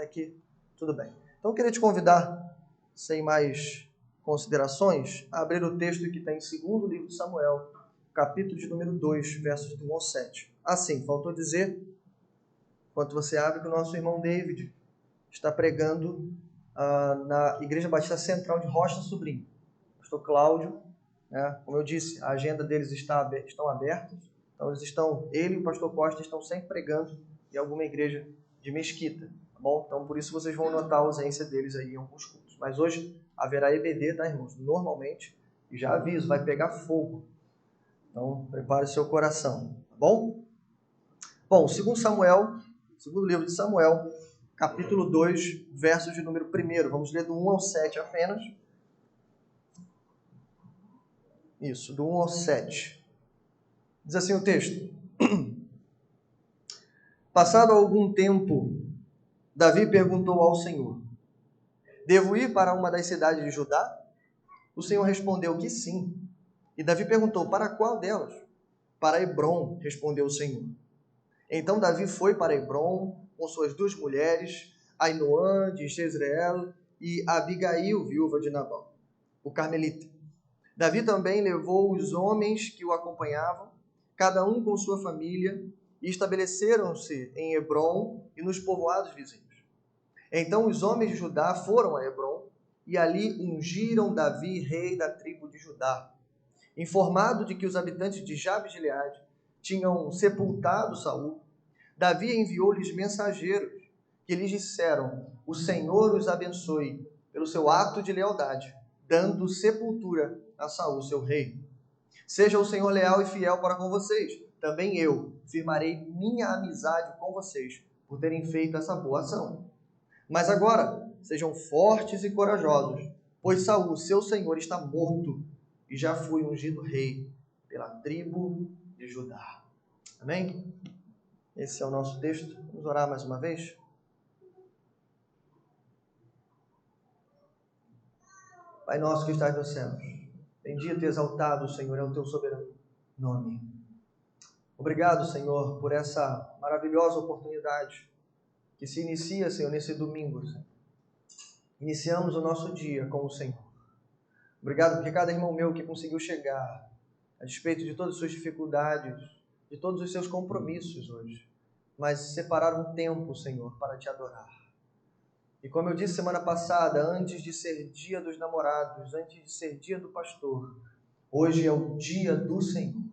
aqui? Tudo bem. Então eu queria te convidar, sem mais considerações, a abrir o texto que está em 2º livro de Samuel, capítulo de número 2, versos de 1 ao 7. Assim, faltou dizer, enquanto você abre, que o nosso irmão David está pregando na Igreja Batista Central de Rocha Sobrinho. O pastor Cláudio, né, como eu disse, a agenda deles estão abertas. Então ele e o pastor Costa estão sempre pregando em alguma igreja de Mesquita, tá bom? Então por isso vocês vão notar a ausência deles aí em alguns cultos. Mas hoje haverá EBD, tá, irmãos? Normalmente, e já aviso, vai pegar fogo. Então prepare o seu coração, tá bom? Bom, segundo livro de Samuel, capítulo 2, versos de número 1. Vamos ler do 1 ao 7 apenas. Isso, do 1 ao 7. Diz assim o texto. Passado algum tempo, Davi perguntou ao Senhor: devo ir para uma das cidades de Judá? O Senhor respondeu que sim. E Davi perguntou: para qual delas? Para Hebrom, respondeu o Senhor. Então Davi foi para Hebrom com suas 2 mulheres, Ainoã de Jezreel e Abigail, viúva de Nabal, o carmelita. Davi também levou os homens que o acompanhavam, cada um com sua família, e estabeleceram-se em Hebrom e nos povoados vizinhos. Então os homens de Judá foram a Hebrom e ali ungiram Davi rei da tribo de Judá. Informado de que os habitantes de Jabes-Gileade tinham sepultado Saul, Davi enviou-lhes mensageiros que lhes disseram: o Senhor os abençoe pelo seu ato de lealdade, dando sepultura a Saul, seu rei. Seja o Senhor leal e fiel para com vocês. Também eu firmarei minha amizade com vocês por terem feito essa boa ação. Mas agora, sejam fortes e corajosos, pois Saul, seu senhor, está morto e já foi ungido rei pela tribo de Judá. Amém? Esse é o nosso texto. Vamos orar mais uma vez? Pai nosso que estás nos céus, bendito e exaltado, Senhor, é o teu soberano nome. Obrigado, Senhor, por essa maravilhosa oportunidade que se inicia, Senhor, nesse domingo, Senhor. Iniciamos o nosso dia com o Senhor. Obrigado porque cada irmão meu que conseguiu chegar, a despeito de todas as suas dificuldades, de todos os seus compromissos hoje, mas separar um tempo, Senhor, para te adorar. E como eu disse semana passada, antes de ser dia dos namorados, antes de ser dia do pastor, hoje é o dia do Senhor.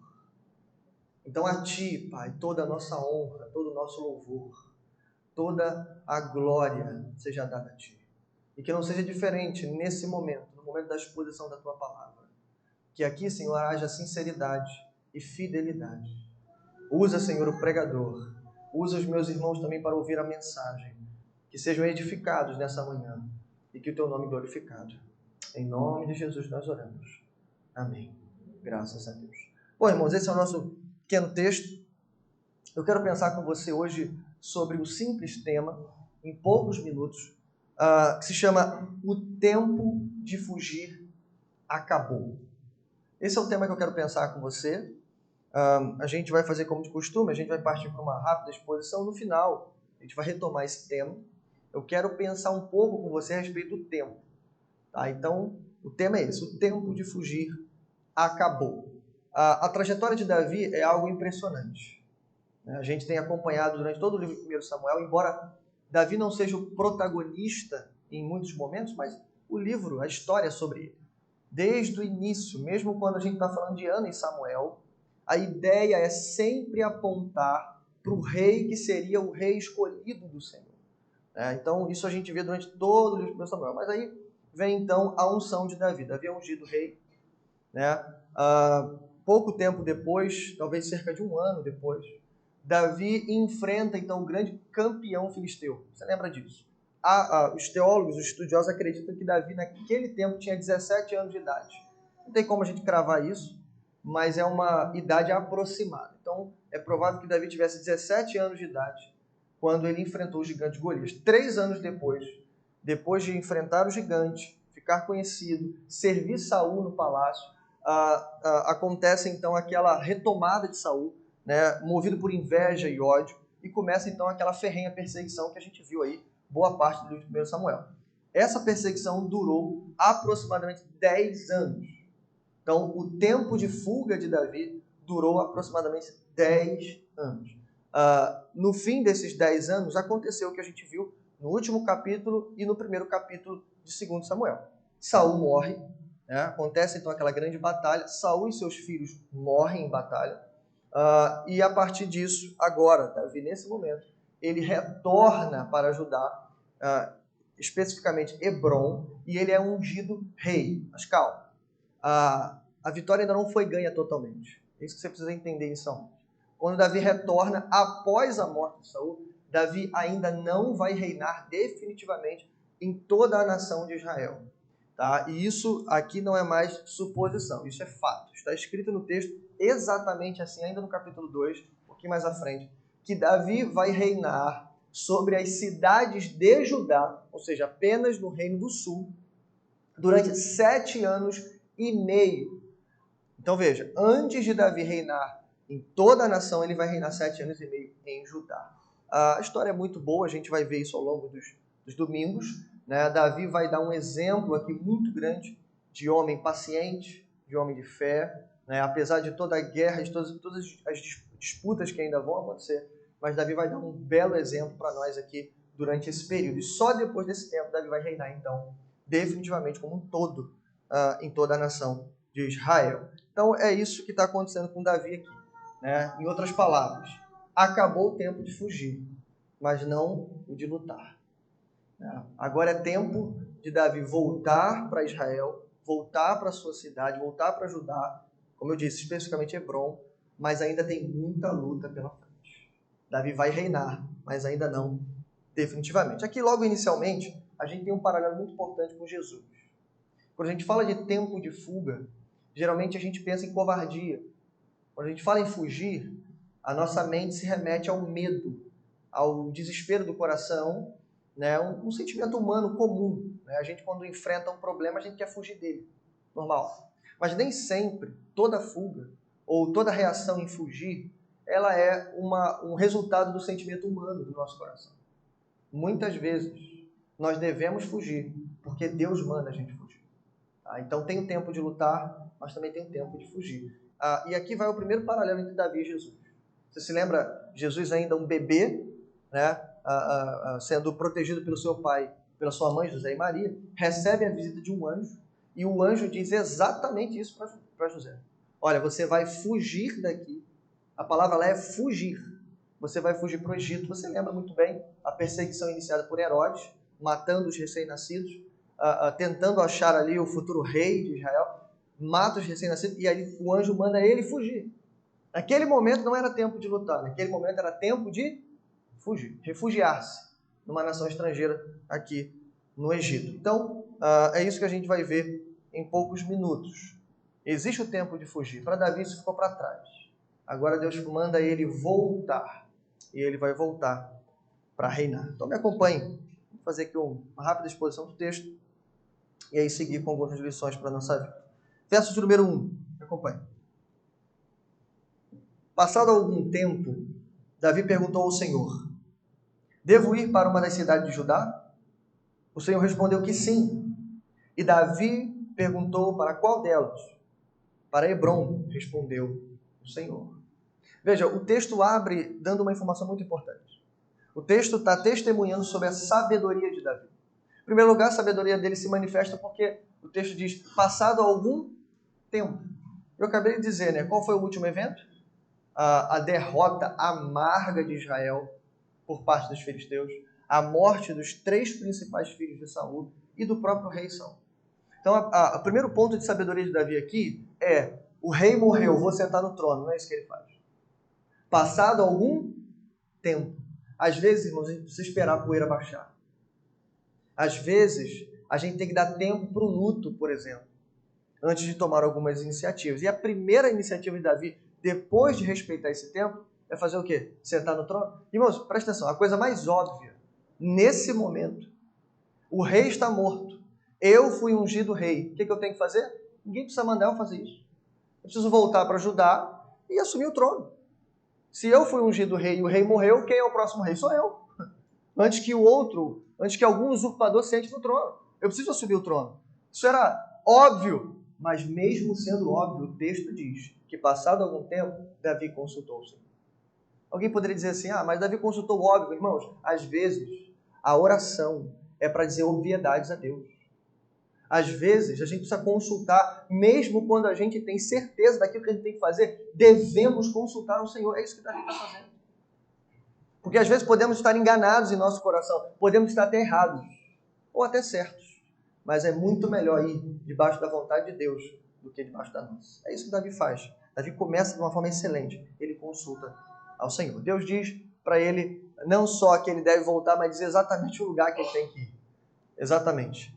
Então a Ti, Pai, toda a nossa honra, todo o nosso louvor, toda a glória seja dada a Ti. E que não seja diferente nesse momento, no momento da exposição da Tua palavra. Que aqui, Senhor, haja sinceridade e fidelidade. Usa, Senhor, o pregador. Usa os meus irmãos também para ouvir a mensagem. Que sejam edificados nessa manhã e que o Teu nome glorificado. Em nome de Jesus nós oramos. Amém. Graças a Deus. Bom, irmãos, esse é o nosso pequeno texto. Eu quero pensar com você hoje sobre o simples tema, em poucos minutos, que se chama O Tempo de Fugir Acabou. Esse é o tema que eu quero pensar com você. A gente vai fazer como de costume, a gente vai partir para uma rápida exposição. No final, a gente vai retomar esse tema. Eu quero pensar um pouco com você a respeito do tempo. Tá? Então, o tema é esse, o tempo de fugir acabou. A trajetória de Davi é algo impressionante. A gente tem acompanhado durante todo o livro de 1 Samuel, embora Davi não seja o protagonista em muitos momentos, mas o livro, a história é sobre ele. Desde o início, mesmo quando a gente está falando de Ana e Samuel, a ideia é sempre apontar para o rei que seria o rei escolhido do Senhor. Então, isso a gente vê durante todo o livro de 1 Samuel. Mas aí vem, então, a unção de Davi. Davi é ungido rei. Pouco tempo depois, talvez cerca de 1 ano depois, Davi enfrenta, então, o grande campeão filisteu. Você lembra disso? Os teólogos, os estudiosos acreditam que Davi, naquele tempo, tinha 17 anos de idade. Não tem como a gente cravar isso, mas é uma idade aproximada. Então, é provável que Davi tivesse 17 anos de idade quando ele enfrentou o gigante Golias. 3 anos depois de enfrentar o gigante, ficar conhecido, servir Saul no palácio, acontece, então, aquela retomada de Saul, movido por inveja e ódio, e começa então aquela ferrenha perseguição que a gente viu aí boa parte do livro de 1 Samuel. Essa perseguição durou aproximadamente 10 anos. Então, o tempo de fuga de Davi durou aproximadamente 10 anos. No fim desses 10 anos, aconteceu o que a gente viu no último capítulo e no primeiro capítulo de 2 Samuel. Saul morre, né? Acontece então aquela grande batalha. Saul e seus filhos morrem em batalha. E a partir disso, agora, Davi, nesse momento, ele retorna para Judá, especificamente Hebrom, e ele é ungido rei. Mas calma, a vitória ainda não foi ganha totalmente. É isso que você precisa entender inicialmente. Quando Davi retorna após a morte de Saul, Davi ainda não vai reinar definitivamente em toda a nação de Israel. Tá? E isso aqui não é mais suposição, isso é fato. Está escrito no texto exatamente assim, ainda no capítulo 2, um pouquinho mais à frente, que Davi vai reinar sobre as cidades de Judá, ou seja, apenas no Reino do Sul, durante 7 anos e meio. Então veja, antes de Davi reinar em toda a nação, ele vai reinar 7 anos e meio em Judá. A história é muito boa, a gente vai ver isso ao longo dos domingos. Né? Davi vai dar um exemplo aqui muito grande de homem paciente, de homem de fé, né? Apesar de toda a guerra, de todas as disputas que ainda vão acontecer, mas Davi vai dar um belo exemplo para nós aqui durante esse período. E só depois desse tempo Davi vai reinar, então, definitivamente como um todo, em toda a nação de Israel. Então é isso que está acontecendo com Davi aqui. Né? Em outras palavras, acabou o tempo de fugir, mas não o de lutar. Agora é tempo de Davi voltar para Israel, voltar para a sua cidade, voltar para Judá, como eu disse, especificamente Hebrom, mas ainda tem muita luta pela frente. Davi vai reinar, mas ainda não definitivamente. Aqui, logo inicialmente, a gente tem um paralelo muito importante com Jesus. Quando a gente fala de tempo de fuga, geralmente a gente pensa em covardia. Quando a gente fala em fugir, a nossa mente se remete ao medo, ao desespero do coração, né? Um sentimento humano comum. Né? A gente, quando enfrenta um problema, a gente quer fugir dele. Normal. Mas nem sempre toda fuga ou toda reação em fugir, ela é um resultado do sentimento humano do nosso coração. Muitas vezes nós devemos fugir porque Deus manda a gente fugir. Tá? Então tem o tempo de lutar, mas também tem o tempo de fugir. E aqui vai o primeiro paralelo entre Davi e Jesus. Você se lembra, Jesus ainda um bebê, né, sendo protegido pelo seu pai, pela sua mãe, José e Maria, recebe a visita de um anjo, e o anjo diz exatamente isso para José. Olha, você vai fugir daqui. A palavra lá é fugir. Você vai fugir para o Egito. Você lembra muito bem a perseguição iniciada por Herodes, matando os recém-nascidos, tentando achar ali o futuro rei de Israel, mata os recém-nascidos, e aí o anjo manda ele fugir. Naquele momento não era tempo de lutar, naquele momento era tempo de fugir, refugiar-se numa nação estrangeira aqui no Egito. Então, é isso que a gente vai ver em poucos minutos. Existe o tempo de fugir. Para Davi isso ficou para trás. Agora Deus manda ele voltar. E ele vai voltar para reinar. Então me acompanhe. Vou fazer aqui uma rápida exposição do texto. E aí seguir com algumas lições para a nossa vida. Verso de número 1. Me acompanhe. Passado algum tempo, Davi perguntou ao Senhor: devo ir para uma das cidades de Judá? O Senhor respondeu que sim. E Davi perguntou para qual delas? Para Hebrom, respondeu o Senhor. Veja, o texto abre dando uma informação muito importante. O texto está testemunhando sobre a sabedoria de Davi. Em primeiro lugar, a sabedoria dele se manifesta porque o texto diz, passado algum tempo. Eu acabei de dizer, né? Qual foi o último evento? A derrota amarga de Israel por parte dos filisteus, a morte dos 3 principais filhos de Saul e do próprio rei Saul. Então, o primeiro ponto de sabedoria de Davi aqui é, o rei morreu, vou sentar no trono, não é isso que ele faz. Passado algum tempo. Às vezes, irmãos, a gente precisa esperar a poeira baixar. Às vezes, a gente tem que dar tempo para o luto, por exemplo, antes de tomar algumas iniciativas. E a primeira iniciativa de Davi, depois de respeitar esse tempo, é fazer o quê? Sentar no trono? Irmãos, presta atenção, a coisa mais óbvia, nesse momento, o rei está morto, eu fui ungido rei, o que eu tenho que fazer? Ninguém precisa mandar eu fazer isso. Eu preciso voltar para Judá e assumir o trono. Se eu fui ungido rei e o rei morreu, quem é o próximo rei? Sou eu. Antes que o outro antes que algum usurpador sente no trono. Eu preciso assumir o trono. Isso era óbvio, mas mesmo sendo óbvio, o texto diz que passado algum tempo, Davi consultou o Senhor. Alguém poderia dizer assim, mas Davi consultou o óbvio. Irmãos, às vezes a oração é para dizer obviedades a Deus. Às vezes a gente precisa consultar, mesmo quando a gente tem certeza daquilo que a gente tem que fazer, devemos consultar o Senhor. É isso que Davi está fazendo. Porque às vezes podemos estar enganados em nosso coração, podemos estar até errados, ou até certos. Mas é muito melhor ir debaixo da vontade de Deus do que debaixo da nossa. É isso que Davi faz. Davi começa de uma forma excelente. Ele consulta ao Senhor. Deus diz para ele não só que ele deve voltar, mas diz exatamente o lugar que ele tem que ir. Exatamente.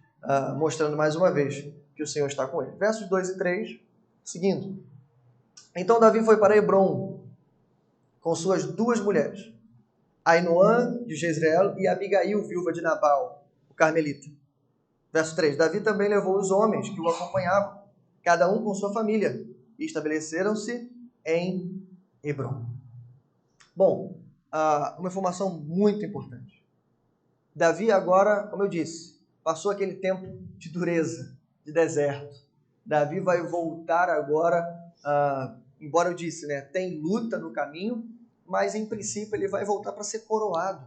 Mostrando mais uma vez que o Senhor está com ele. Versos 2 e 3, seguindo. Então Davi foi para Hebrom com suas 2 mulheres, Ainoã de Jezreel e Abigail, viúva de Nabal, o carmelita. Verso 3. Davi também levou os homens que o acompanhavam, cada um com sua família, e estabeleceram-se em Hebrom. Bom, uma informação muito importante. Davi agora, como eu disse, passou aquele tempo de dureza, de deserto. Davi vai voltar agora, embora eu disse, tem luta no caminho, mas em princípio ele vai voltar para ser coroado.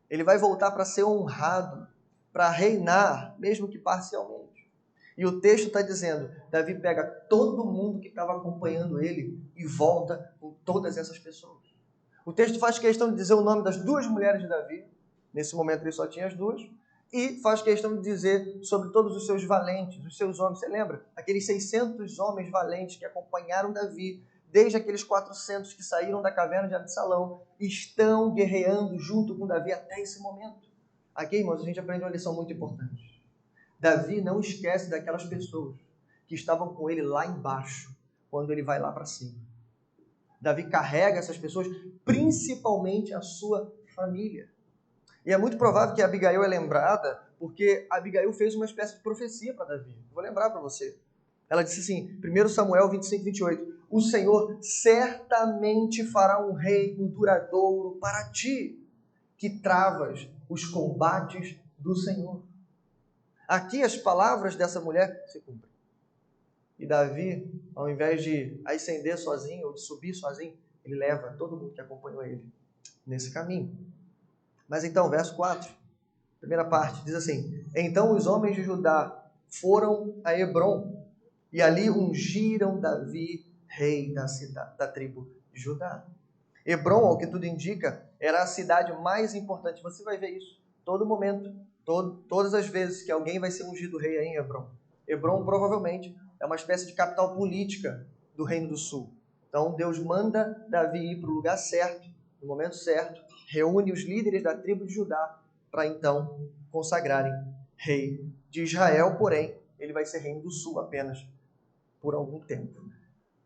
Ele vai voltar para ser honrado, para reinar, mesmo que parcialmente. E o texto está dizendo, Davi pega todo mundo que estava acompanhando ele e volta com todas essas pessoas. O texto faz questão de dizer o nome das 2 mulheres de Davi. Nesse momento ele só tinha as 2. E faz questão de dizer sobre todos os seus valentes, os seus homens. Você lembra? Aqueles 600 homens valentes que acompanharam Davi, desde aqueles 400 que saíram da caverna de Absalão, estão guerreando junto com Davi até esse momento. Aqui, irmãos, a gente aprende uma lição muito importante. Davi não esquece daquelas pessoas que estavam com ele lá embaixo, quando ele vai lá para cima. Davi carrega essas pessoas, principalmente a sua família. E é muito provável que Abigail é lembrada, porque Abigail fez uma espécie de profecia para Davi. Vou lembrar para você. Ela disse assim, 1 Samuel 25, 28, o Senhor certamente fará um reino duradouro para ti, que travas os combates do Senhor. Aqui as palavras dessa mulher se cumprem. E Davi, ao invés de ascender sozinho ou de subir sozinho, ele leva todo mundo que acompanhou ele nesse caminho. Mas então, verso 4, primeira parte, diz assim, então os homens de Judá foram a Hebrom e ali ungiram Davi, rei da cidade, da tribo de Judá. Hebrom, ao que tudo indica, era a cidade mais importante. Você vai ver isso todo momento, todas as vezes que alguém vai ser ungido rei aí em Hebrom. Hebrom provavelmente é uma espécie de capital política do Reino do Sul. Então Deus manda Davi ir para o lugar certo, no momento certo, reúne os líderes da tribo de Judá para então consagrarem rei de Israel, porém ele vai ser reino do Sul apenas por algum tempo.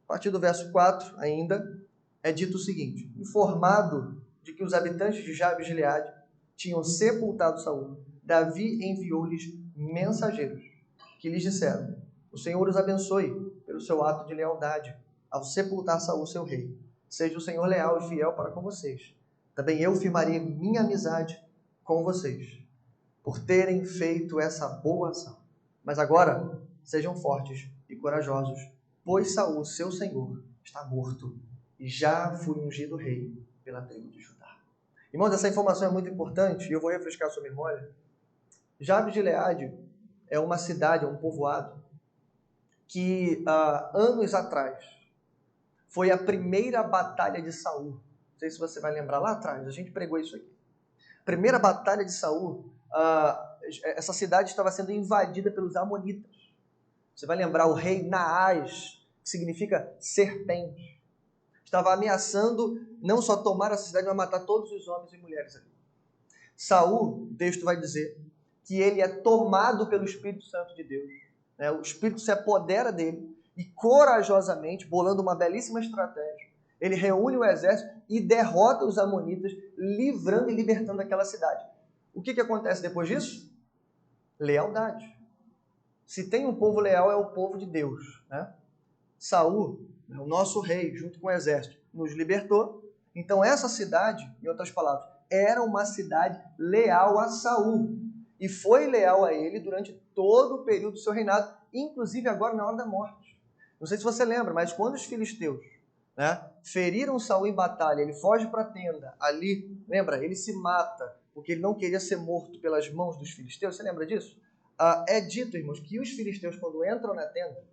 A partir do verso 4 ainda é dito o seguinte, informado de que os habitantes de Jabes de Gileade tinham sepultado Saul, Davi enviou-lhes mensageiros que lhes disseram, o Senhor os abençoe pelo seu ato de lealdade ao sepultar Saul, seu rei. Seja o Senhor leal e fiel para com vocês. Também eu firmarei minha amizade com vocês, por terem feito essa boa ação. Mas agora, sejam fortes e corajosos, pois Saul, seu senhor, está morto e já foi ungido rei pela tribo de Judá. Irmãos, essa informação é muito importante e eu vou refrescar a sua memória. Jabes de Gileade é uma cidade, é um povoado, que anos atrás foi a primeira batalha de Saul. Não sei se você vai lembrar lá atrás, a gente pregou isso aqui. Primeira batalha de Saul, essa cidade estava sendo invadida pelos amonitas. Você vai lembrar o rei Naás, que significa serpente. Estava ameaçando não só tomar essa cidade, mas matar todos os homens e mulheres ali. Saul, o texto vai dizer, que ele é tomado pelo Espírito Santo de Deus. O Espírito se apodera dele e corajosamente, bolando uma belíssima estratégia, ele reúne o exército e derrota os amonitas, livrando e libertando aquela cidade. O que acontece depois disso? Lealdade. Se tem um povo leal, é o povo de Deus. Saul, o nosso rei, junto com o exército, nos libertou. Então essa cidade, em outras palavras, era uma cidade leal a Saul. E foi leal a ele durante todo o período do seu reinado, inclusive agora na hora da morte. Não sei se você lembra, mas quando os filisteus, né, feriram Saul em batalha, ele foge para a tenda, ali, lembra, ele se mata, porque ele não queria ser morto pelas mãos dos filisteus, você lembra disso? É dito, irmãos, que os filisteus, quando entram na tenda,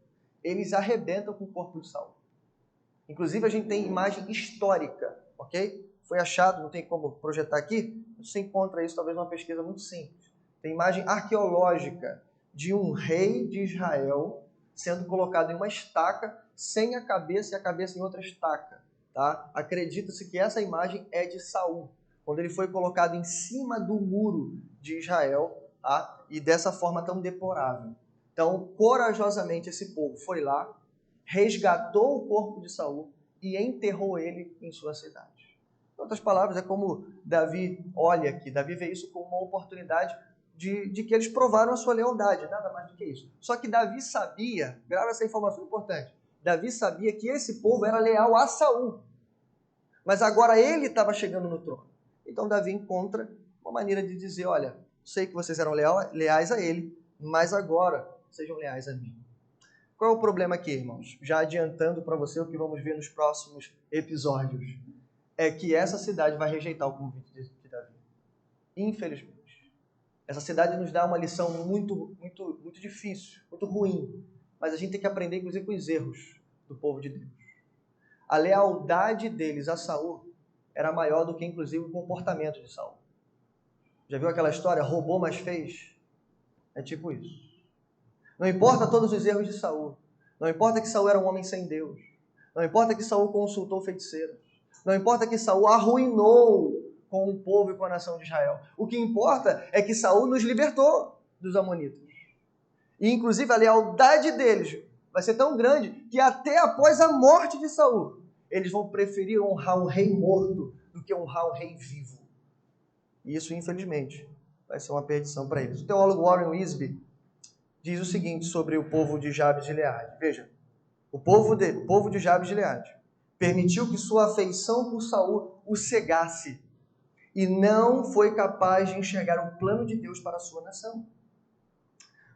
eles arrebentam com o corpo de Saul. Inclusive, a gente tem imagem histórica, ok? Foi achado, não tem como projetar aqui, você encontra isso talvez numa pesquisa muito simples. Tem imagem arqueológica de um rei de Israel sendo colocado em uma estaca sem a cabeça e a cabeça em outra estaca. Tá? Acredita-se que essa imagem é de Saul, quando ele foi colocado em cima do muro de Israel, tá? E dessa forma tão deplorável. Então, corajosamente, esse povo foi lá, resgatou o corpo de Saul e enterrou ele em sua cidade. Em outras palavras, é como Davi olha aqui. Davi vê isso como uma oportunidade de que eles provaram a sua lealdade, nada mais do que isso. Só que Davi sabia, grava essa informação importante, Davi sabia que esse povo era leal a Saul. Mas agora ele estava chegando no trono. Então Davi encontra uma maneira de dizer, olha, sei que vocês eram leais a ele, mas agora sejam leais a mim. Qual é o problema aqui, irmãos? Já adiantando para você o que vamos ver nos próximos episódios. É que essa cidade vai rejeitar o convite de Davi. Infelizmente. Essa cidade nos dá uma lição muito difícil, muito ruim. Mas a gente tem que aprender, inclusive, com os erros do povo de Deus. A lealdade deles a Saul era maior do que, inclusive, o comportamento de Saul. Já viu aquela história? Roubou, mas fez? É tipo isso. Não importa todos os erros de Saul. Não importa que Saul era um homem sem Deus. Não importa que Saul consultou feiticeiros. Não importa que Saul arruinou com o povo e com a nação de Israel. O que importa é que Saul nos libertou dos amonitas. E, inclusive, a lealdade deles vai ser tão grande que até após a morte de Saul, eles vão preferir honrar um rei morto do que honrar um rei vivo. E isso, infelizmente, vai ser uma perdição para eles. O teólogo Warren Wiersbe diz o seguinte sobre o povo de Jabes de Gileade. Veja, o povo de Jabes de Gileade permitiu que sua afeição por Saul o cegasse e não foi capaz de enxergar o plano de Deus para a sua nação.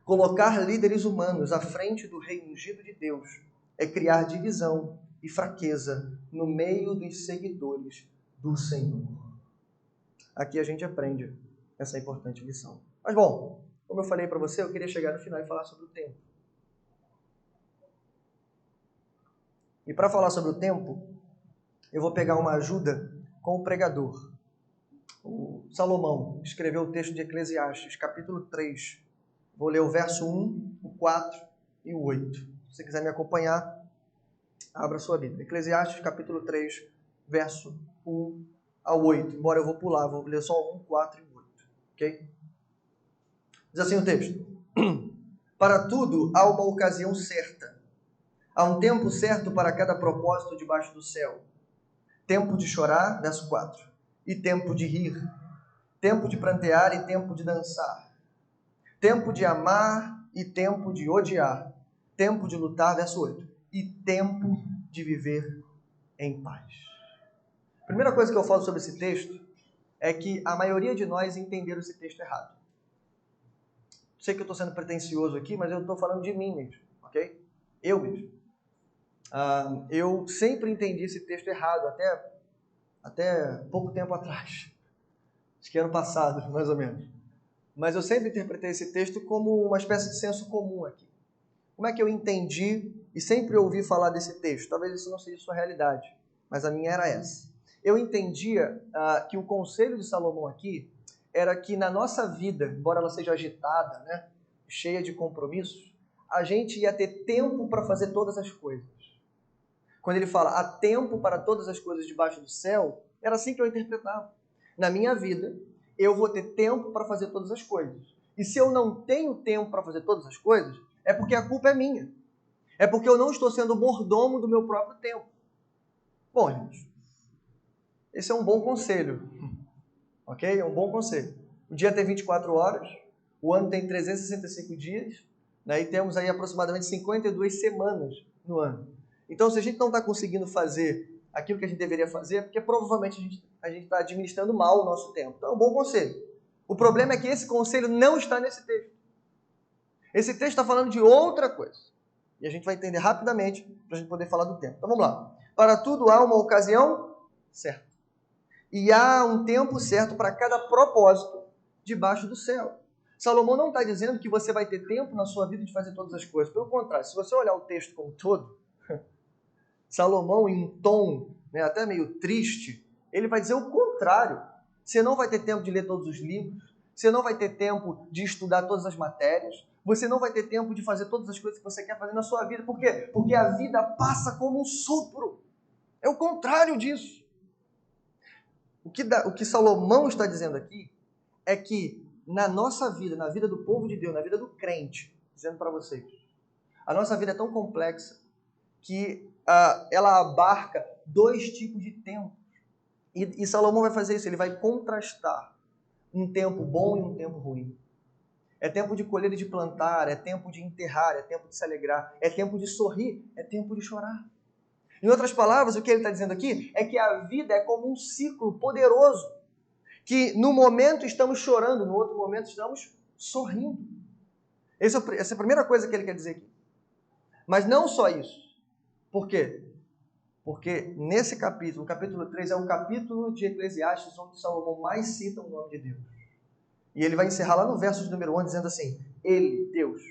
Colocar líderes humanos à frente do rei ungido de Deus é criar divisão e fraqueza no meio dos seguidores do Senhor. Aqui a gente aprende essa importante lição. Mas bom, como eu falei para você, eu queria chegar no final e falar sobre o tempo. E para falar sobre o tempo, eu vou pegar uma ajuda com o pregador. O Salomão escreveu o texto de Eclesiastes, capítulo 3. Vou ler o verso 1, o 4 e o 8. Se você quiser me acompanhar, abra sua Bíblia. Eclesiastes, capítulo 3, verso 1 ao 8. Embora eu vou pular, vou ler só o 1, 4 e o 8. Ok? Diz assim o texto. Para tudo há uma ocasião certa. Há um tempo certo para cada propósito debaixo do céu. Tempo de chorar, verso 4. E tempo de rir. Tempo de prantear e tempo de dançar. Tempo de amar e tempo de odiar. Tempo de lutar, verso 8. E tempo de viver em paz. A primeira coisa que eu falo sobre esse texto é que a maioria de nós entenderam esse texto errado. Sei que eu estou sendo pretencioso aqui, mas eu estou falando de mim mesmo, ok? Eu mesmo. Eu sempre entendi esse texto errado, até pouco tempo atrás. Acho que ano passado, mais ou menos. Mas eu sempre interpretei esse texto como uma espécie de senso comum aqui. Como é que eu entendi e sempre ouvi falar desse texto? Talvez isso não seja sua realidade, mas a minha era essa. Eu entendia que o conselho de Salomão aqui era que na nossa vida, embora ela seja agitada, né, cheia de compromissos, a gente ia ter tempo para fazer todas as coisas. Quando ele fala, há tempo para todas as coisas debaixo do céu, era assim que eu interpretava. Na minha vida, eu vou ter tempo para fazer todas as coisas. E se eu não tenho tempo para fazer todas as coisas, é porque a culpa é minha. É porque eu não estou sendo mordomo do meu próprio tempo. Bom, gente, esse é um bom conselho. Ok? É um bom conselho. O dia tem 24 horas, o ano tem 365 dias, né? E temos aí aproximadamente 52 semanas no ano. Então, se a gente não está conseguindo fazer aquilo que a gente deveria fazer, porque provavelmente a gente está administrando mal o nosso tempo. Então é um bom conselho. O problema é que esse conselho não está nesse texto. Esse texto está falando de outra coisa. E a gente vai entender rapidamente para a gente poder falar do tempo. Então vamos lá. Para tudo há uma ocasião certa. E há um tempo certo para cada propósito debaixo do céu. Salomão não está dizendo que você vai ter tempo na sua vida de fazer todas as coisas. Pelo contrário, se você olhar o texto como um todo, Salomão, em um tom até meio triste, ele vai dizer o contrário. Você não vai ter tempo de ler todos os livros, você não vai ter tempo de estudar todas as matérias, você não vai ter tempo de fazer todas as coisas que você quer fazer na sua vida. Por quê? Porque a vida passa como um sopro. É o contrário disso. O que Salomão está dizendo aqui é que na nossa vida, na vida do povo de Deus, na vida do crente, dizendo para vocês, a nossa vida é tão complexa que ela abarca dois tipos de tempo. E Salomão vai fazer isso, ele vai contrastar um tempo bom e um tempo ruim. É tempo de colher e de plantar, é tempo de enterrar, é tempo de se alegrar, é tempo de sorrir, é tempo de chorar. Em outras palavras, o que ele está dizendo aqui é que a vida é como um ciclo poderoso, que no momento estamos chorando, no outro momento estamos sorrindo. Essa é a primeira coisa que ele quer dizer aqui. Mas não só isso. Por quê? Porque nesse capítulo, o capítulo 3, é um capítulo de Eclesiastes onde Salomão mais cita o nome de Deus. E ele vai encerrar lá no verso de número 1 dizendo assim: Ele, Deus,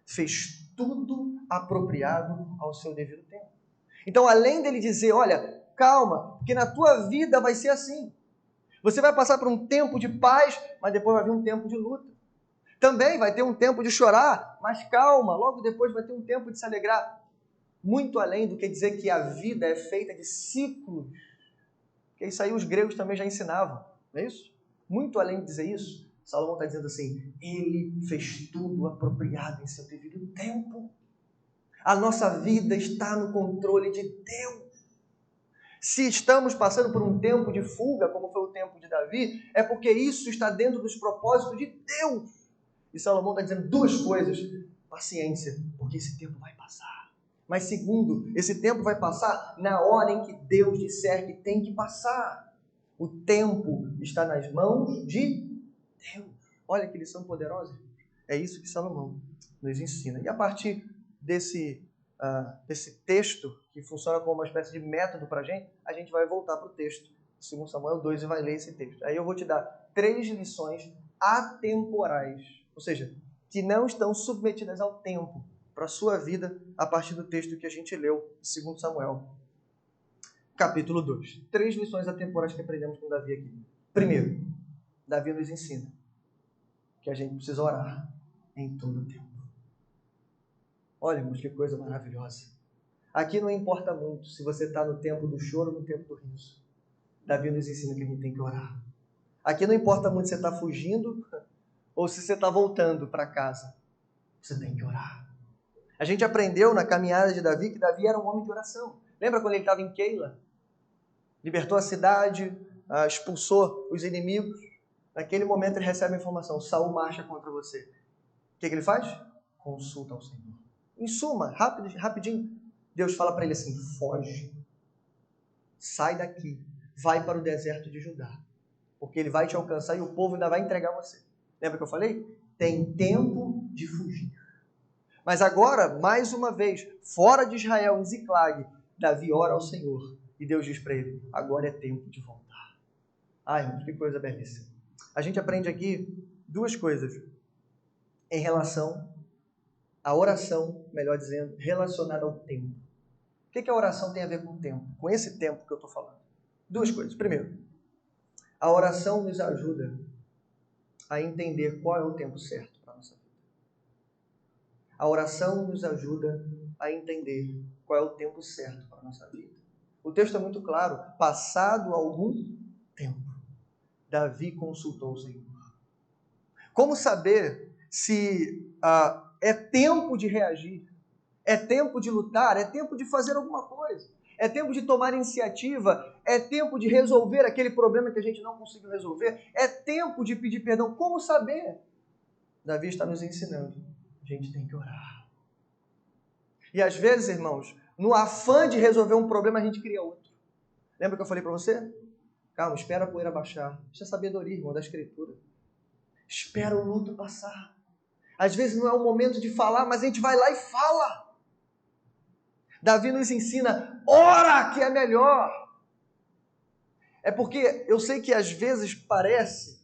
fez tudo apropriado ao seu devido tempo. Então, além dele dizer, olha, calma, porque na tua vida vai ser assim. Você vai passar por um tempo de paz, mas depois vai vir um tempo de luta. Também vai ter um tempo de chorar, mas calma, logo depois vai ter um tempo de se alegrar. Muito além do que dizer que a vida é feita de ciclos. Porque isso aí os gregos também já ensinavam, não é isso? Muito além de dizer isso, Salomão está dizendo assim, ele fez tudo apropriado em seu devido tempo. A nossa vida está no controle de Deus. Se estamos passando por um tempo de fuga, como foi o tempo de Davi, é porque isso está dentro dos propósitos de Deus. E Salomão está dizendo duas coisas. Paciência, porque esse tempo vai passar. Mas segundo, esse tempo vai passar na hora em que Deus disser que tem que passar. O tempo está nas mãos de Deus. Olha que lição poderosa. É isso que Salomão nos ensina. E a partir desse texto, que funciona como uma espécie de método para a gente vai voltar para o texto, 2 Samuel 2, e vai ler esse texto. Aí eu vou te dar 3 lições atemporais, ou seja, que não estão submetidas ao tempo para a sua vida, a partir do texto que a gente leu, 2 Samuel, capítulo 2. 3 lições atemporais que aprendemos com Davi aqui. Primeiro, Davi nos ensina que a gente precisa orar em todo o tempo. Olha, irmãos, que coisa maravilhosa. Aqui não importa muito se você está no tempo do choro ou no tempo do riso. Davi nos ensina que a gente tem que orar. Aqui não importa muito se você está fugindo ou se você está voltando para casa. Você tem que orar. A gente aprendeu na caminhada de Davi que Davi era um homem de oração. Lembra quando ele estava em Keila? Libertou a cidade, expulsou os inimigos. Naquele momento ele recebe a informação, Saul marcha contra você. O que ele faz? Consulta ao Senhor. Em suma, rapidinho, Deus fala para ele assim, foge, sai daqui, vai para o deserto de Judá, porque ele vai te alcançar e o povo ainda vai entregar você. Lembra que eu falei? Tem tempo de fugir. Mas agora, mais uma vez, fora de Israel, em Ziclag, Davi ora ao Senhor e Deus diz para ele, agora é tempo de voltar. Ai, irmãos, que coisa belíssima. A gente aprende aqui 2 coisas em relação à oração, melhor dizendo, relacionada ao tempo. O que a oração tem a ver com o tempo? Com esse tempo que eu estou falando. 2 coisas. Primeiro, a oração nos ajuda a entender qual é o tempo certo para a nossa vida. A oração nos ajuda a entender qual é o tempo certo para a nossa vida. O texto é muito claro. Passado algum tempo, Davi consultou o Senhor. Como saber se é tempo de reagir? É tempo de lutar? É tempo de fazer alguma coisa? É tempo de tomar iniciativa? É tempo de resolver aquele problema que a gente não conseguiu resolver? É tempo de pedir perdão? Como saber? Davi está nos ensinando. A gente tem que orar. E às vezes, irmãos, no afã de resolver um problema, a gente cria outro. Lembra que eu falei para você? Calma, espera a poeira baixar. Isso é sabedoria, irmão, da Escritura. Espera o luto passar. Às vezes não é o momento de falar, mas a gente vai lá e fala. Davi nos ensina, ora que é melhor. É porque eu sei que às vezes parece,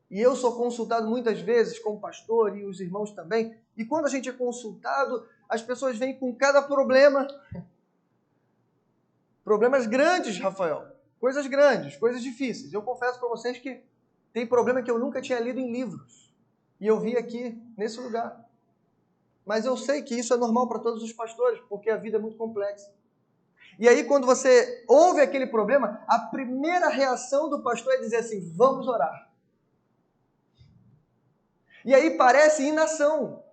e eu sou consultado muitas vezes como pastor e os irmãos também, e quando a gente é consultado, as pessoas vêm com cada problema. Problemas grandes, Rafael. Coisas grandes, coisas difíceis. Eu confesso para vocês que tem problema que eu nunca tinha lido em livros. E eu vi aqui, nesse lugar. Mas eu sei que isso é normal para todos os pastores, porque a vida é muito complexa. E aí, quando você ouve aquele problema, a primeira reação do pastor é dizer assim, vamos orar. E aí parece inação.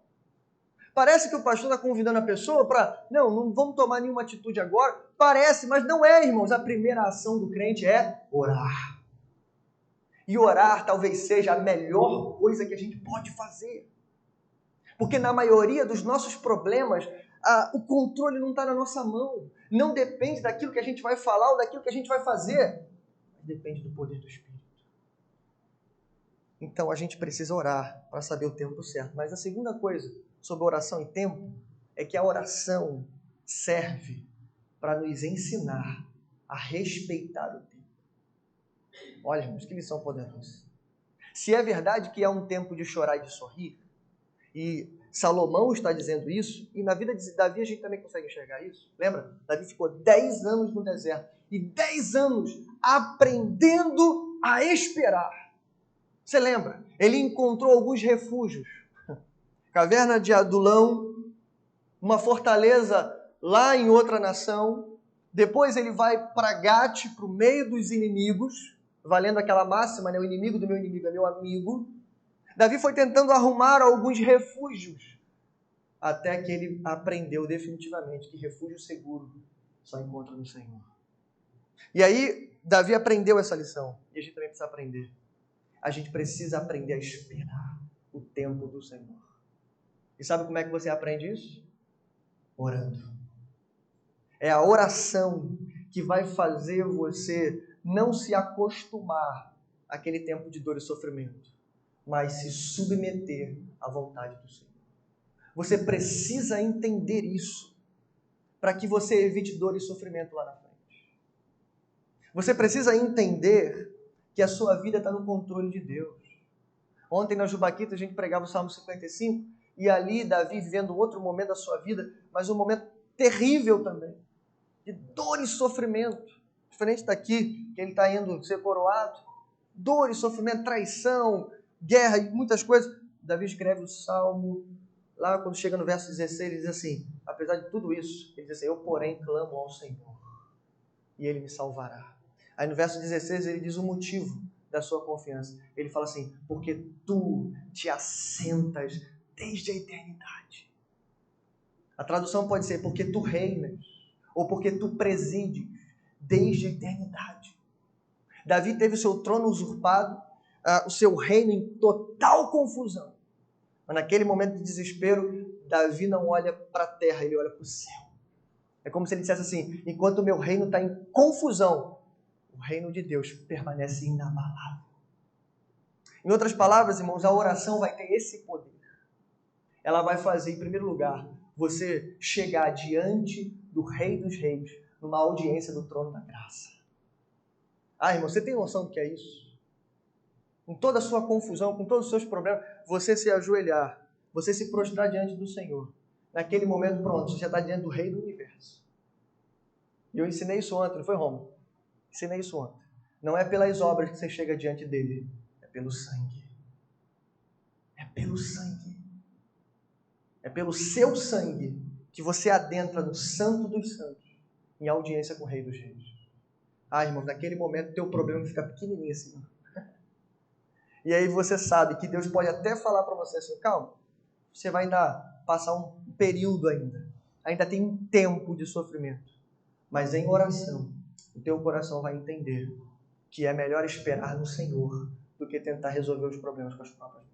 Parece que o pastor está convidando a pessoa para, não vamos tomar nenhuma atitude agora. Parece, mas não é, irmãos. A primeira ação do crente é orar. E orar talvez seja a melhor coisa que a gente pode fazer. Porque na maioria dos nossos problemas, o controle não está na nossa mão. Não depende daquilo que a gente vai falar ou daquilo que a gente vai fazer. Mas depende do poder do Espírito. Então a gente precisa orar para saber o tempo certo. Mas a segunda coisa sobre oração e tempo é que a oração serve para nos ensinar a respeitar o tempo. Olha, irmãos, que lição poderosa. Se é verdade que há um tempo de chorar e de sorrir, e Salomão está dizendo isso, e na vida de Davi a gente também consegue enxergar isso. Lembra? Davi ficou 10 anos no deserto e 10 anos aprendendo a esperar. Você lembra? Ele encontrou alguns refúgios. Caverna de Adulão, uma fortaleza lá em outra nação. Depois ele vai para Gate, para o meio dos inimigos, valendo aquela máxima, né? O inimigo do meu inimigo é meu amigo. Davi foi tentando arrumar alguns refúgios, até que ele aprendeu definitivamente que refúgio seguro só encontra no Senhor. E aí, Davi aprendeu essa lição, e a gente também precisa aprender. A gente precisa aprender a esperar o tempo do Senhor. E sabe como é que você aprende isso? Orando. É a oração que vai fazer você não se acostumar àquele tempo de dor e sofrimento, mas se submeter à vontade do Senhor. Você precisa entender isso para que você evite dor e sofrimento lá na frente. Você precisa entender que a sua vida está no controle de Deus. Ontem na Jubaquita a gente pregava o Salmo 55 e ali Davi vivendo outro momento da sua vida, mas um momento terrível também, de dor e sofrimento. Diferente daqui, que ele está indo ser coroado. Dor e sofrimento, traição, guerra e muitas coisas. Davi escreve o Salmo, lá quando chega no verso 16, ele diz assim, apesar de tudo isso, ele diz assim, eu porém clamo ao Senhor e Ele me salvará. Aí no verso 16 ele diz o motivo da sua confiança. Ele fala assim, porque Tu te assentas desde a eternidade. A tradução pode ser, porque Tu reinas, ou porque Tu presides desde a eternidade. Davi teve o seu trono usurpado, o seu reino em total confusão. Mas naquele momento de desespero, Davi não olha para a terra, ele olha para o céu. É como se ele dissesse assim, enquanto o meu reino está em confusão, o reino de Deus permanece inabalável. Em outras palavras, irmãos, a oração vai ter esse poder. Ela vai fazer, em primeiro lugar, você chegar diante do Rei dos Reis, numa audiência do trono da graça. Ah, irmão, você tem noção do que é isso? Com toda a sua confusão, com todos os seus problemas, você se ajoelhar, você se prostrar diante do Senhor. Naquele momento, pronto, você já está diante do Rei do Universo. E eu ensinei isso ontem, não foi, Romulo? Ensinei isso ontem. Não é pelas obras que você chega diante dele, é pelo sangue. É pelo sangue. É pelo seu sangue que você adentra no Santo dos Santos, em audiência com o Rei dos Reis. Ah, irmão, naquele momento teu problema fica pequenininho assim. E aí você sabe que Deus pode até falar para você assim, calma, você vai ainda passar um período ainda tem um tempo de sofrimento. Mas em oração, o teu coração vai entender que é melhor esperar no Senhor do que tentar resolver os problemas com as próprias mãos.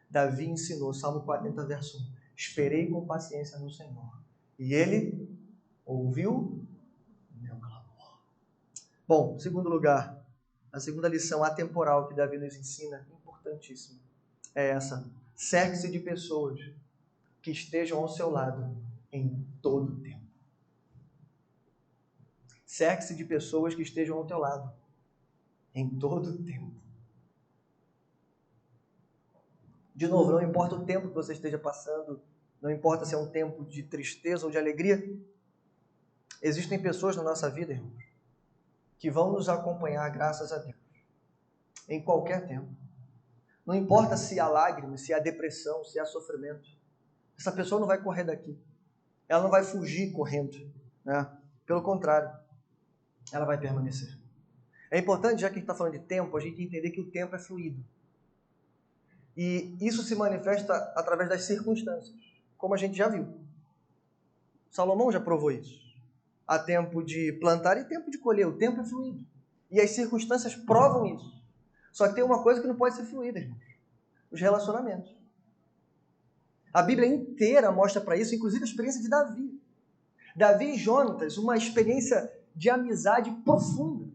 Davi ensinou, Salmo 40, verso 1, esperei com paciência no Senhor, e Ele ouviu meu clamor. Bom, segundo lugar, a segunda lição atemporal que Davi nos ensina, importantíssima, é essa. Cerque-se de pessoas que estejam ao seu lado em todo o tempo. Cerque-se de pessoas que estejam ao teu lado em todo o tempo. De novo, não importa o tempo que você esteja passando, não importa se é um tempo de tristeza ou de alegria, existem pessoas na nossa vida, irmãos, que vão nos acompanhar, graças a Deus, em qualquer tempo. Não importa se há lágrimas, se há depressão, se há sofrimento. Essa pessoa não vai correr daqui. Ela não vai fugir correndo, né? Pelo contrário, ela vai permanecer. É importante, já que a gente está falando de tempo, a gente entender que o tempo é fluido. E isso se manifesta através das circunstâncias, como a gente já viu. Salomão já provou isso. Há tempo de plantar e tempo de colher. O tempo é fluido. E as circunstâncias provam isso. Só que tem uma coisa que não pode ser fluida, irmãos. Os relacionamentos. A Bíblia inteira mostra para isso, inclusive a experiência de Davi. Davi e Jonatas, uma experiência de amizade profunda.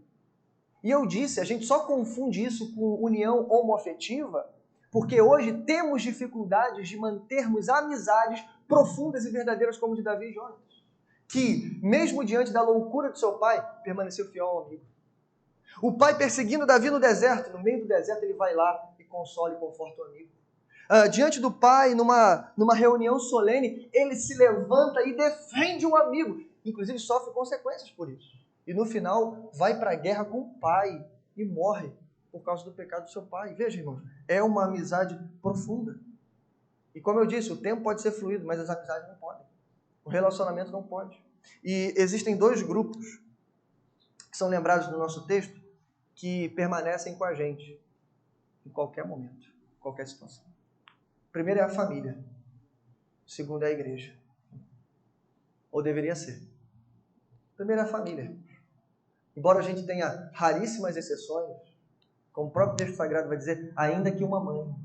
E eu disse, a gente só confunde isso com união homoafetiva, porque hoje temos dificuldades de mantermos amizades profundas e verdadeiras como de Davi e Jonatas, que, mesmo diante da loucura de seu pai, permaneceu fiel ao amigo. O pai perseguindo Davi no deserto, no meio do deserto ele vai lá e consola e conforta o amigo. Diante do pai, numa reunião solene, ele se levanta e defende o amigo. Inclusive sofre consequências por isso. E no final vai para a guerra com o pai e morre por causa do pecado do seu pai. Veja, irmãos, é uma amizade profunda. E como eu disse, o tempo pode ser fluido, mas as amizades não podem. O relacionamento não pode. E existem dois grupos que são lembrados no nosso texto que permanecem com a gente em qualquer momento, em qualquer situação. O primeiro é a família. O segundo é a igreja. Ou deveria ser. O primeiro é a família. Embora a gente tenha raríssimas exceções, como o próprio texto sagrado vai dizer, ainda que uma mãe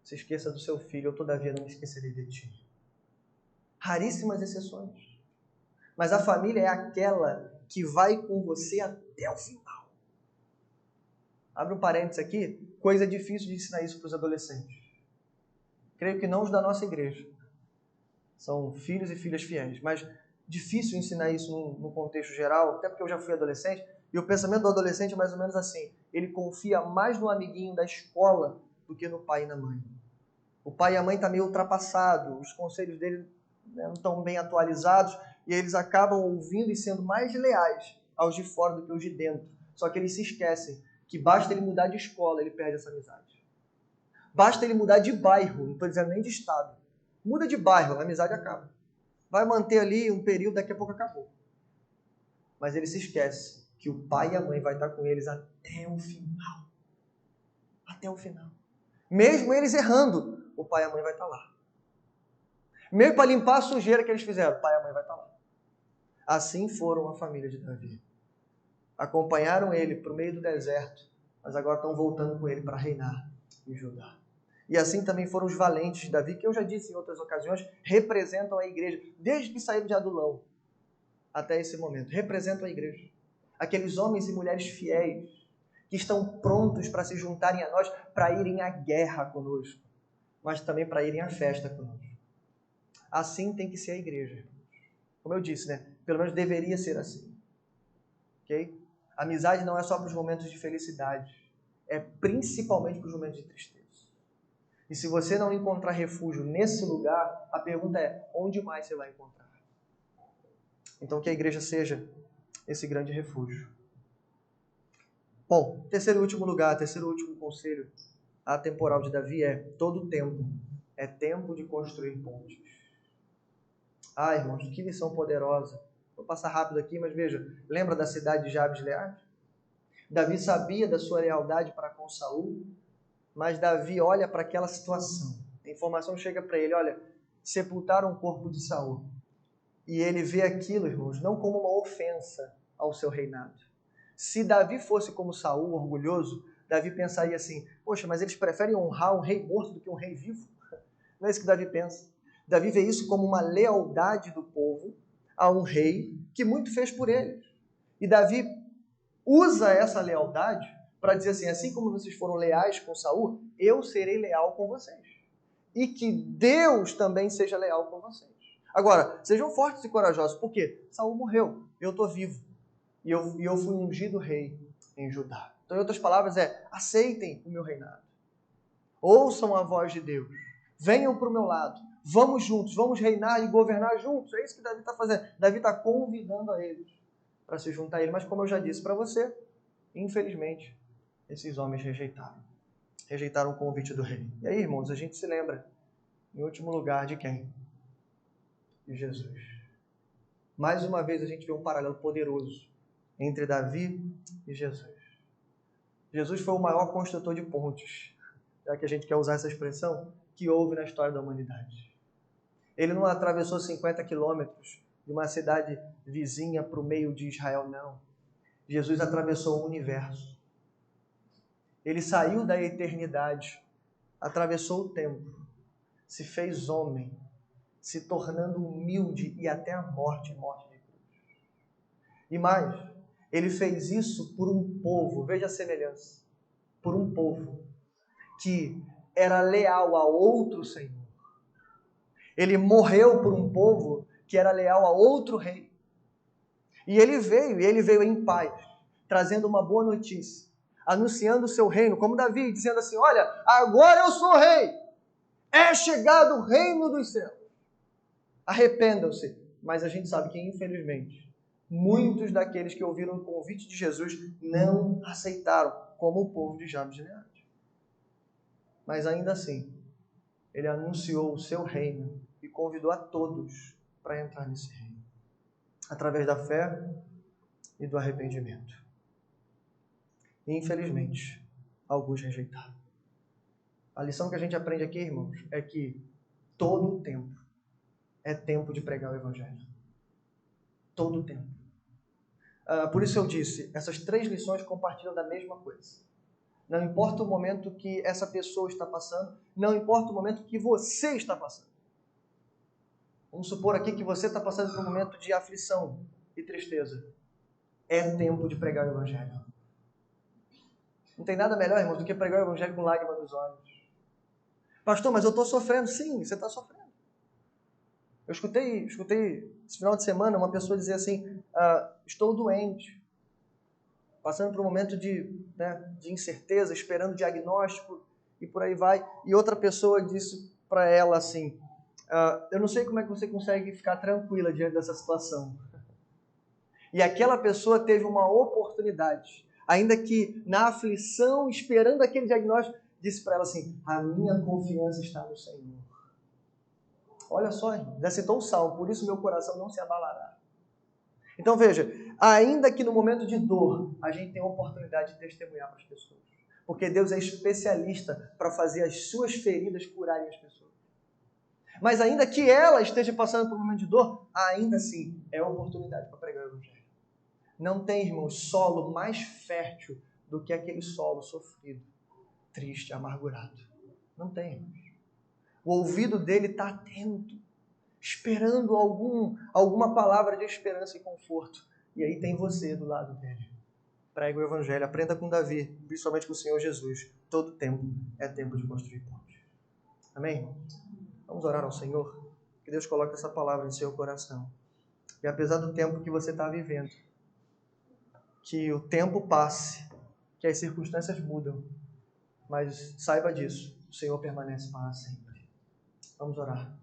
se esqueça do seu filho, eu todavia não me esquecerei de ti. Raríssimas exceções. Mas a família é aquela que vai com você até o final. Abre um parênteses aqui, coisa difícil de ensinar isso para os adolescentes. Creio que não os da nossa igreja. São filhos e filhas fiéis, mas difícil ensinar isso no contexto geral, até porque eu já fui adolescente, e o pensamento do adolescente é mais ou menos assim, ele confia mais no amiguinho da escola do que no pai e na mãe. O pai e a mãe estão meio ultrapassados, os conselhos dele não estão bem atualizados, e eles acabam ouvindo e sendo mais leais aos de fora do que os de dentro. Só que eles se esquecem que basta ele mudar de escola, ele perde essa amizade. Basta ele mudar de bairro, não estou dizendo nem de estado. Muda de bairro, a amizade acaba. Vai manter ali um período, daqui a pouco acabou. Mas ele se esquece que o pai e a mãe vai estar com eles até o final. Até o final. Mesmo eles errando, o pai e a mãe vai estar lá. Mesmo para limpar a sujeira que eles fizeram, o pai e a mãe vai estar lá. Assim foram a família de Davi. Acompanharam ele para o meio do deserto, mas agora estão voltando com ele para reinar em Judá. E assim também foram os valentes de Davi, que eu já disse em outras ocasiões, representam a igreja, desde que saíram de Adulão até esse momento. Representam a igreja. Aqueles homens e mulheres fiéis que estão prontos para se juntarem a nós, para irem à guerra conosco, mas também para irem à festa conosco. Assim tem que ser a igreja. Como eu disse, né? Pelo menos deveria ser assim. Ok? A amizade não é só para os momentos de felicidade, é principalmente para os momentos de tristeza. E se você não encontrar refúgio nesse lugar, a pergunta é, onde mais você vai encontrar? Então que a igreja seja esse grande refúgio. Bom, terceiro e último lugar, terceiro e último conselho atemporal de Davi é, todo tempo é tempo de construir pontes. Ah, irmãos, que lição poderosa. Vou passar rápido aqui, mas veja, lembra da cidade de Jabes Gileade? Davi sabia da sua lealdade para com Saul, mas Davi olha para aquela situação. A informação chega para ele, olha, sepultaram o corpo de Saul. E ele vê aquilo, irmãos, não como uma ofensa ao seu reinado. Se Davi fosse como Saul, orgulhoso, Davi pensaria assim, poxa, mas eles preferem honrar um rei morto do que um rei vivo? Não é isso que Davi pensa. Davi vê isso como uma lealdade do povo a um rei que muito fez por eles. E Davi usa essa lealdade para dizer assim como vocês foram leais com Saul, eu serei leal com vocês. E que Deus também seja leal com vocês. Agora, sejam fortes e corajosos, porque Saul morreu, eu estou vivo. E eu fui ungido rei em Judá. Então, em outras palavras, aceitem o meu reinado. Ouçam a voz de Deus. Venham para o meu lado. Vamos juntos, vamos reinar e governar juntos. É isso que Davi está fazendo. Davi está convidando a eles para se juntar a ele. Mas como eu já disse para você, infelizmente, esses homens rejeitaram o convite do rei. E aí, irmãos, a gente se lembra, em último lugar, de quem? De Jesus. Mais uma vez a gente vê um paralelo poderoso entre Davi e Jesus. Jesus foi o maior construtor de pontes, já que a gente quer usar essa expressão, que houve na história da humanidade. Ele não atravessou 50 quilômetros de uma cidade vizinha para o meio de Israel, não. Jesus atravessou o universo. Ele saiu da eternidade, atravessou o tempo, se fez homem, se tornando humilde e até a morte de cruz. E mais, ele fez isso por um povo, veja a semelhança, por um povo que era leal a outro Senhor. Ele morreu por um povo que era leal a outro rei. E ele veio em paz, trazendo uma boa notícia, anunciando o seu reino, como Davi, dizendo assim, olha, agora eu sou rei, é chegado o reino dos céus. Arrependam-se. Mas a gente sabe que, infelizmente, muitos daqueles que ouviram o convite de Jesus não aceitaram, como o povo de Jabes de Gileade. Mas ainda assim, ele anunciou o seu reino e convidou a todos para entrar nesse reino, através da fé e do arrependimento. E, infelizmente, alguns rejeitaram. A lição que a gente aprende aqui, irmãos, é que todo o tempo é tempo de pregar o Evangelho. Todo o tempo. Por isso eu disse, essas 3 lições compartilham da mesma coisa. Não importa o momento que essa pessoa está passando, não importa o momento que você está passando. Vamos supor aqui que você está passando por um momento de aflição e tristeza. É tempo de pregar o Evangelho. Não tem nada melhor, irmãos, do que pregar o Evangelho com lágrimas nos olhos. Pastor, mas eu estou sofrendo. Sim, você está sofrendo. Eu escutei esse final de semana uma pessoa dizer assim, estou doente, passando por um momento de incerteza, esperando diagnóstico e por aí vai. E outra pessoa disse para ela assim, eu não sei como é que você consegue ficar tranquila diante dessa situação. E aquela pessoa teve uma oportunidade, ainda que na aflição, esperando aquele diagnóstico, disse para ela assim, a minha confiança está no Senhor. Olha só, já citou o Salmo, por isso meu coração não se abalará. Então veja, ainda que no momento de dor, a gente tem a oportunidade de testemunhar para as pessoas. Porque Deus é especialista para fazer as suas feridas curarem as pessoas. Mas ainda que ela esteja passando por um momento de dor, ainda assim é uma oportunidade para pregar o Evangelho. Não tem, irmãos, solo mais fértil do que aquele solo sofrido, triste, amargurado. Não tem, irmãos. O ouvido dele está atento, esperando alguma palavra de esperança e conforto. E aí tem você do lado dele. Pregue o Evangelho, aprenda com Davi, principalmente com o Senhor Jesus. Todo tempo é tempo de construir pontes. Amém? Vamos orar ao Senhor? Que Deus coloque essa palavra em seu coração. E apesar do tempo que você está vivendo, que o tempo passe, que as circunstâncias mudam, mas saiba disso, o Senhor permanece para sempre. Vamos orar.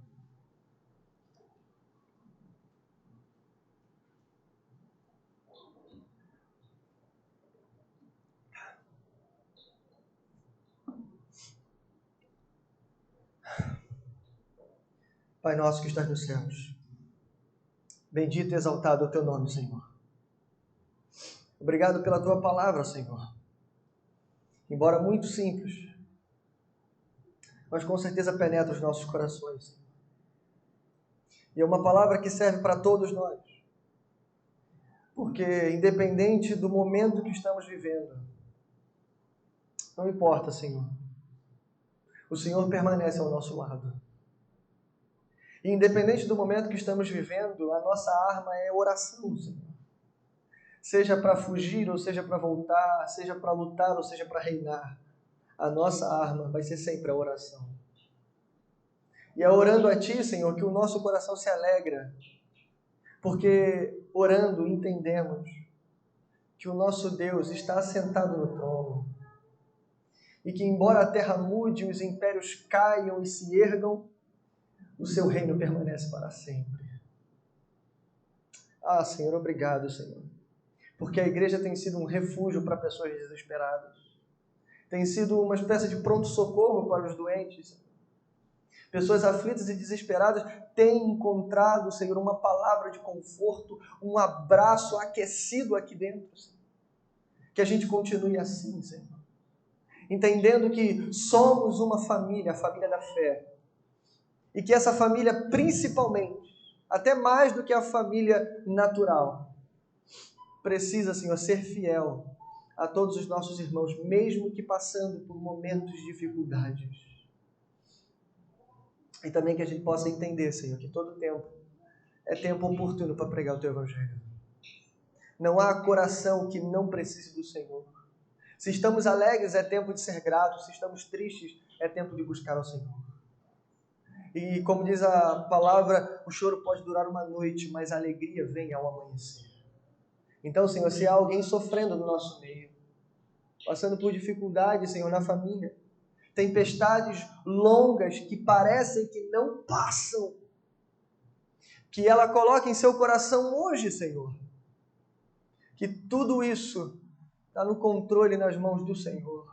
Pai nosso que estás nos céus, bendito e exaltado é o teu nome, Senhor. Obrigado pela tua palavra, Senhor. Embora muito simples, mas com certeza penetra os nossos corações. E é uma palavra que serve para todos nós. Porque independente do momento que estamos vivendo, não importa, Senhor. O Senhor permanece ao nosso lado. E independente do momento que estamos vivendo, a nossa arma é oração, Senhor. seja para fugir ou seja para voltar, seja para lutar ou seja para reinar, a nossa arma vai ser sempre a oração. E é orando a Ti, Senhor, que o nosso coração se alegra, porque orando entendemos que o nosso Deus está assentado no trono e que, embora a terra mude, os impérios caiam e se ergam, o seu reino permanece para sempre. Ah, Senhor, obrigado, Senhor, porque a igreja tem sido um refúgio para pessoas desesperadas, tem sido uma espécie de pronto-socorro para os doentes. Pessoas aflitas e desesperadas têm encontrado, Senhor, uma palavra de conforto, um abraço aquecido aqui dentro, Senhor. Que a gente continue assim, Senhor, entendendo que somos uma família, a família da fé, e que essa família, principalmente, até mais do que a família natural, precisa, Senhor, ser fiel a todos os nossos irmãos, mesmo que passando por momentos de dificuldades. E também que a gente possa entender, Senhor, que todo tempo é tempo oportuno para pregar o Teu Evangelho. Não há coração que não precise do Senhor. Se estamos alegres, é tempo de ser gratos. Se estamos tristes, é tempo de buscar ao Senhor. E como diz a palavra, o choro pode durar uma noite, mas a alegria vem ao amanhecer. Então, Senhor, se há alguém sofrendo no nosso meio, passando por dificuldades, Senhor, na família, tempestades longas que parecem que não passam, que ela coloque em seu coração hoje, Senhor, que tudo isso está no controle, nas mãos do Senhor,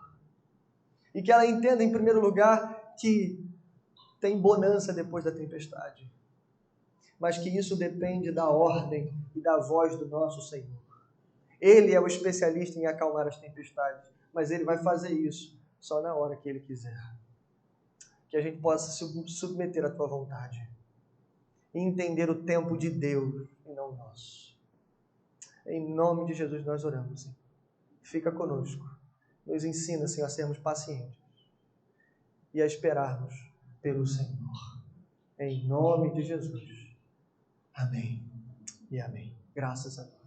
e que ela entenda, em primeiro lugar, que tem bonança depois da tempestade, mas que isso depende da ordem e da voz do nosso Senhor. Ele é o especialista em acalmar as tempestades, mas Ele vai fazer isso só na hora que Ele quiser. Que a gente possa se submeter à Tua vontade e entender o tempo de Deus e não o nosso. Em nome de Jesus nós oramos, Senhor. Fica conosco. Nos ensina, Senhor, a sermos pacientes e a esperarmos pelo Senhor. Em nome de Jesus. Amém e amém. Graças a Deus.